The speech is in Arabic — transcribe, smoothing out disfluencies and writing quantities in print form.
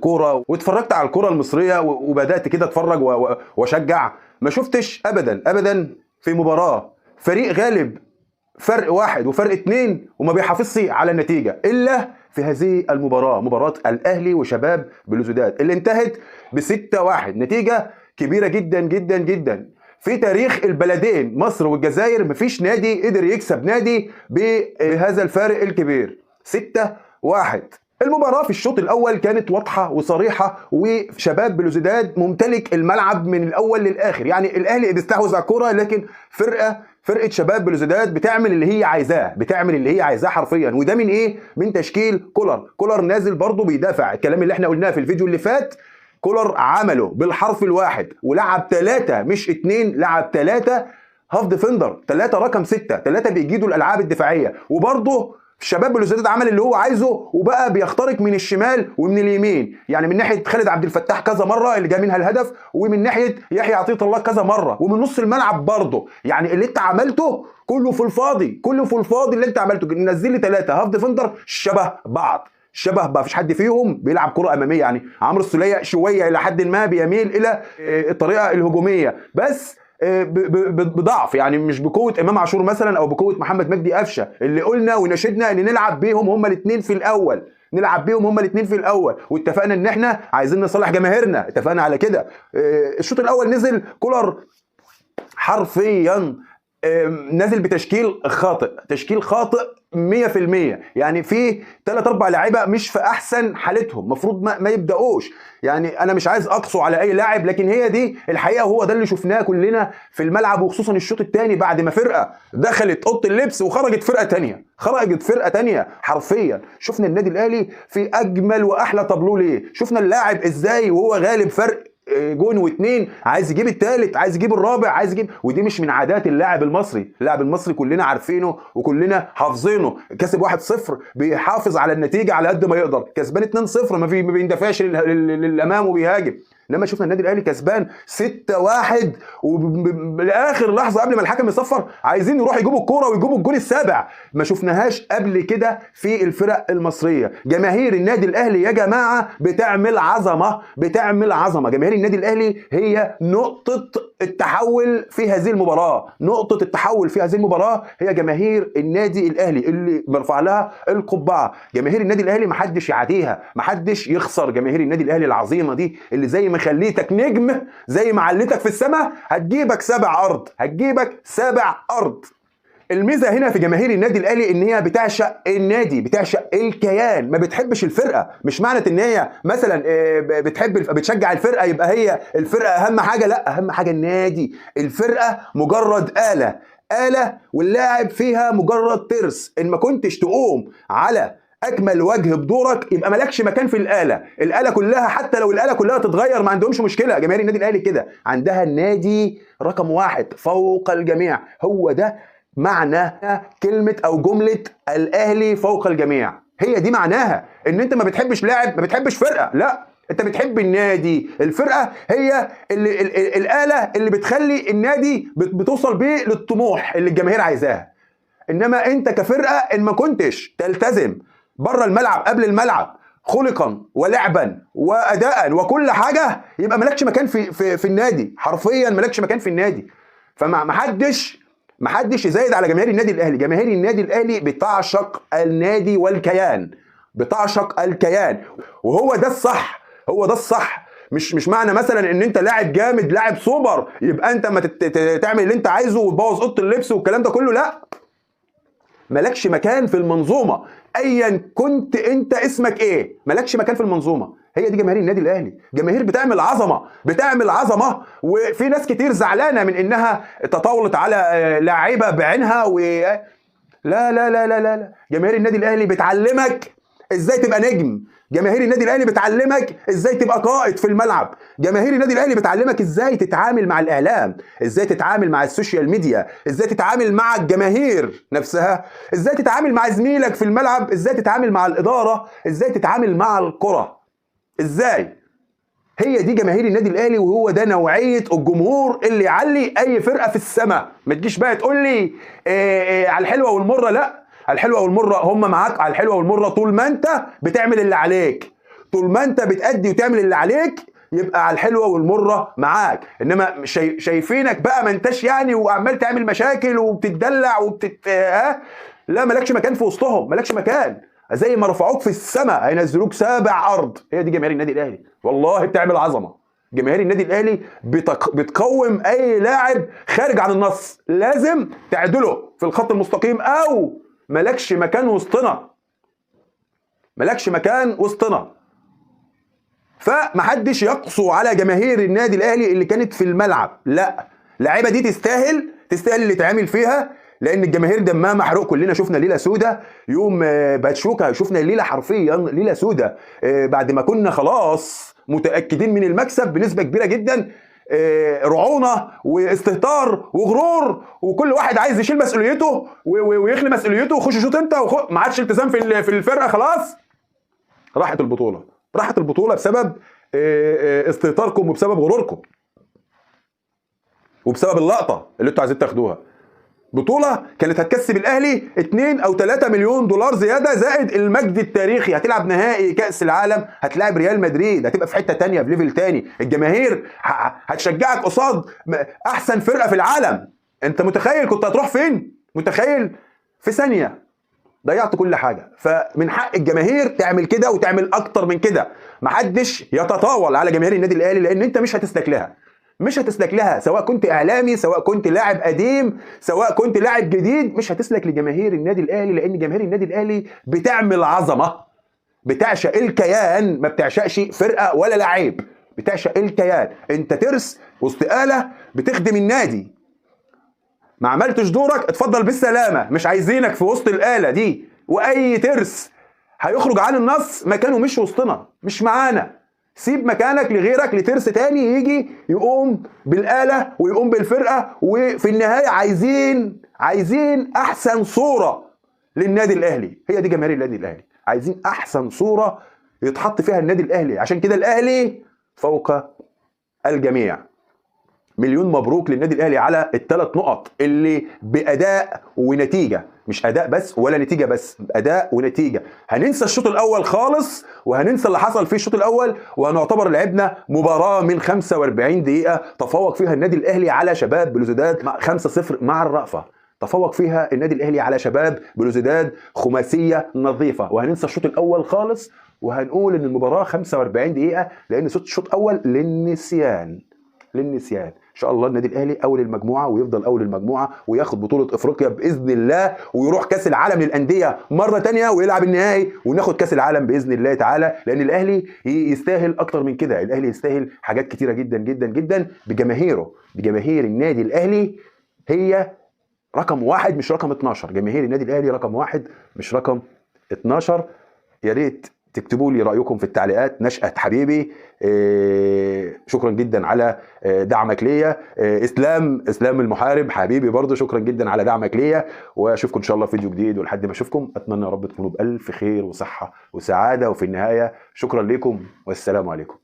كوره واتفرجت على الكوره المصريه وبدات كده اتفرج واشجع، ما شفتش ابدا في مباراه فريق غالب فرق 1 وفرق 2 وما بيحافظش على النتيجه الا في هذه المباراه، مباراه الاهلي وشباب بلوزداد اللي انتهت ب6-1، نتيجه كبيره جدا جدا جدا. في تاريخ البلدين مصر والجزائر مفيش نادي قدر يكسب نادي بهذا الفارق الكبير، 6-1. المباراة في الشوط الأول كانت واضحة وصريحة، وشباب بلوزداد ممتلك الملعب من الأول للآخر، يعني الأهلي بيستحوذ على الكرة، لكن فرقة شباب بلوزداد بتعمل اللي هي عايزاه، حرفيا. وده من إيه؟ من تشكيل كولر نازل برضه بيدافع، الكلام اللي احنا قلناه في الفيديو اللي فات كولر عمله بالحرف الواحد، ولعب 3 مش 2، لعب 3 هاف ديفندر، 3 رقم 6، 3 بيجيدوا الألعاب الدفاعية. وبرضه الشباب بلوزداد عمل اللي هو عايزه، وبقى بيخترق من الشمال ومن اليمين، يعني من ناحيه خالد عبد الفتاح كذا مره اللي جاء منها الهدف، ومن ناحيه يحيى عطيه الله كذا مره، ومن نص الملعب برضه. يعني اللي انت عملته كله في الفاضي، اللي انت عملته. نزل لي 3 هاف ديفندر شبه بعض، مفيش حد فيهم بيلعب كره اماميه. يعني عمرو السوليه شويه الى حد ما بيميل الى الطريقه الهجوميه، بس بضعف، يعني مش بقوه امام عاشور مثلا او بقوه محمد مجدي قفشه اللي قلنا ونشدنا ان نلعب بيهم هما الاثنين في الاول، واتفقنا ان احنا عايزين نصلح جماهيرنا، اتفقنا على كده. الشوط الاول نزل كولر حرفيا نازل بتشكيل خاطئ 100%، يعني في 3-4 لاعيبه مش في احسن حالتهم، مفروض ما يبداوش. يعني انا مش عايز اقصو على اي لاعب، لكن هي دي الحقيقه، وهو ده اللي شفناه كلنا في الملعب، وخصوصا الشوط الثاني بعد ما فرقه دخلت اوضه اللبس وخرجت فرقه ثانيه حرفيا. شفنا النادي الاهلي في اجمل واحلى طابلوه ليه، شفنا اللاعب ازاي وهو غالب فرق جون و2 عايز يجيب الثالث، عايز يجيب الرابع، ودي مش من عادات اللاعب المصري كلنا عارفينه وكلنا حافظينه. كسب 1-0 بيحافظ على النتيجه على قد ما يقدر، كسبان 2-0 ما بيندفعش للامام وبيهاجم. لما شفنا النادي الاهلي كسبان 6-1 وبالاخر لحظه قبل ما الحكم يصفر عايزين يروحوا يجيبوا الكوره ويجيبوا الجول السابع، ما شفناهاش قبل كده في الفرق المصريه. جماهير النادي الاهلي يا جماعه بتعمل عظمه، جماهير النادي الاهلي هي نقطه التحول في هذه المباراه، هي جماهير النادي الاهلي اللي برفع لها القبعه. جماهير النادي الاهلي محدش يعاديها، محدش يخسر. جماهير النادي الاهلي العظيمه دي اللي زي ما خليتك نجم، زي ما علتك في السماء، هتجيبك 7 ارض. الميزه هنا في جماهير النادي الاهلي ان هي بتعشق النادي، بتعشق الكيان، ما بتحبش الفرقه. مش معنى ان هي مثلا بتشجع الفرقه يبقى هي الفرقه اهم حاجه، لا، اهم حاجه النادي. الفرقه مجرد آلة واللاعب فيها مجرد ترس، ان ما كنتش تقوم على اكمل وجه بدورك يبقى مالكش مكان في الآلة كلها، حتى لو الآلة كلها تتغير ما عندهمش مشكله. جماهير النادي الاهلي كده عندها النادي رقم 1 فوق الجميع، هو ده معنى كلمه او جمله الاهلي فوق الجميع. هي دي معناها، ان انت ما بتحبش لاعب، ما بتحبش فرقه، لا، انت بتحب النادي. الفرقه هي الآلة اللي بتخلي النادي بتوصل بيه للطموح اللي الجماهير عايزاها. انما انت كفرقه ان ما كنتش تلتزم بره الملعب قبل الملعب خلقا ولعبا واداء وكل حاجه، يبقى مالكش مكان في النادي، حرفيا مالكش مكان في النادي. فما حدش يزايد على جماهير النادي الاهلي. جماهير النادي الاهلي بتعشق النادي والكيان، وهو ده الصح. مش معنى مثلا ان انت لاعب جامد، لاعب سوبر، يبقى انت ما تعمل اللي انت عايزه وتبوظ اوضه اللبس والكلام ده كله، لا، مالكش مكان في المنظومه ايا كنت انت اسمك ايه، مالكش مكان في المنظومه. هي دي جماهير النادي الاهلي، جماهير بتعمل عظمه. وفي ناس كتير زعلانه من انها تطاولت على لاعيبه بعينها لا لا لا لا لا، جماهير النادي الاهلي بتعلمك ازاي تبقى نجم، جماهير النادي الاهلي بتعلمك ازاي تبقى قائد في الملعب، جماهير النادي الاهلي بتعلمك ازاي تتعامل مع الاعلام، ازاي تتعامل مع السوشيال ميديا، ازاي تتعامل مع الجماهير نفسها، ازاي تتعامل مع زميلك في الملعب، ازاي تتعامل مع الاداره، ازاي تتعامل مع الكره، ازاي. هي دي جماهير النادي الاهلي، وهو ده نوعيه الجمهور اللي يعلي اي فرقه في السماء. ما تجيش بقى تقول لي على الحلوه والمره، لا، على الحلوه والمره هم معاك على الحلوه والمره طول ما انت بتعمل اللي عليك، طول ما انت بتأدي وتعمل اللي عليك يبقى على الحلوه والمره معاك، انما شايفينك بقى ما انتش يعني وعمال تعمل مشاكل وبتتدلع لا، مالكش مكان في وسطهم، مالكش مكان. زي ما رفعوك في السماء هينزلوك سابع ارض. هي دي جماهير النادي الاهلي، والله بتعمل عظمه. جماهير النادي الاهلي بتقوم اي لاعب خارج عن النص، لازم تعدله في الخط المستقيم او مالكش مكان وسطنا، مالكش مكان وسطنا. فمحدش يقسو على جماهير النادي الاهلي اللي كانت في الملعب، لا، اللعيبه دي تستاهل اللي اتعمل فيها، لان الجماهير دمها محروق. كلنا شفنا ليله سودة يوم باتشوكا، شفنا الليله حرفيا ليله سودة بعد ما كنا خلاص متاكدين من المكسب بنسبه كبيره جدا. رعونه واستهتار وغرور، وكل واحد عايز يشيل مسؤوليته ويخلي مسؤوليته وخش شوط انت ما عادش التزام في الفرقه. خلاص راحت البطوله بسبب استهتاركم وبسبب غروركم وبسبب اللقطه اللي انتوا عايزين تاخدوها. بطوله كانت هتكسب الاهلي 2 أو 3 مليون دولار زياده، زائد المجد التاريخي. هتلعب نهائي كاس العالم، هتلاعب ريال مدريد، هتبقى في حته تانية، في ليفل تاني. الجماهير هتشجعك قصاد احسن فرقه في العالم. انت متخيل كنت هتروح فين؟ متخيل؟ في ثانيه ضيعت كل حاجه. فمن حق الجماهير تعمل كده وتعمل اكتر من كده. محدش يتطاول على جماهير النادي الاهلي، لان انت مش هتسلك لها، سواء كنت اعلامي، سواء كنت لاعب قديم، سواء كنت لاعب جديد، مش هتسلك لجماهير النادي الاهلي، لان جماهير النادي الاهلي بتعمل عظمه، بتعشق الكيان، ما بتعشقش فرقه ولا لعيب، بتعشق الكيان. انت ترس وسط آلة بتخدم النادي، ما عملتش دورك اتفضل بالسلامه، مش عايزينك في وسط الآلة دي. واي ترس هيخرج عن النص مكانه مش وسطنا، مش معانا. سيب مكانك لغيرك، لترس تاني يجي يقوم بالآلة ويقوم بالفرقة. وفي النهاية عايزين أحسن صورة للنادي الأهلي. هي دي جماهير النادي الأهلي، عايزين أحسن صورة يتحط فيها النادي الأهلي. عشان كده الأهلي فوق الجميع. مليون مبروك للنادي الاهلي على ال3 نقط اللي باداء ونتيجه، مش اداء بس ولا نتيجه بس، اداء ونتيجه. هننسى الشوط الاول خالص، وهننسى اللي حصل في الشوط الاول، وهنعتبر لعبنا مباراه من 45 دقيقه تفوق فيها النادي الاهلي على شباب بلوزداد 5-0 مع الرأفه. تفوق فيها النادي الاهلي على شباب بلوزداد خماسيه نظيفه. وهننسى الشوط الاول خالص، وهنقول ان المباراه 45 دقيقه، لان الشوط الاول للنسيان. ان شاء الله النادي الاهلي اول المجموعه، ويفضل اول المجموعه، وياخد بطوله افريقيا باذن الله، ويروح كاس العالم للانديه مره تانية، ويلعب النهائي، وناخد كاس العالم باذن الله تعالى. لان الاهلي يستاهل اكتر من كده، الاهلي يستاهل حاجات كتيره جدا جدا جدا. بجماهير النادي الاهلي هي رقم 1 مش رقم 12. جماهير النادي الاهلي رقم 1 مش رقم 12. يا ريت تكتبوا لي رأيكم في التعليقات. نشأت حبيبي، شكرا جدا على دعمك ليا. اسلام المحارب حبيبي برضو، شكرا جدا على دعمك ليا. واشوفكم ان شاء الله في فيديو جديد، ولحد ما اشوفكم اتمنى يا رب تكونوا بألف خير وصحة وسعادة. وفي النهاية شكرا لكم والسلام عليكم.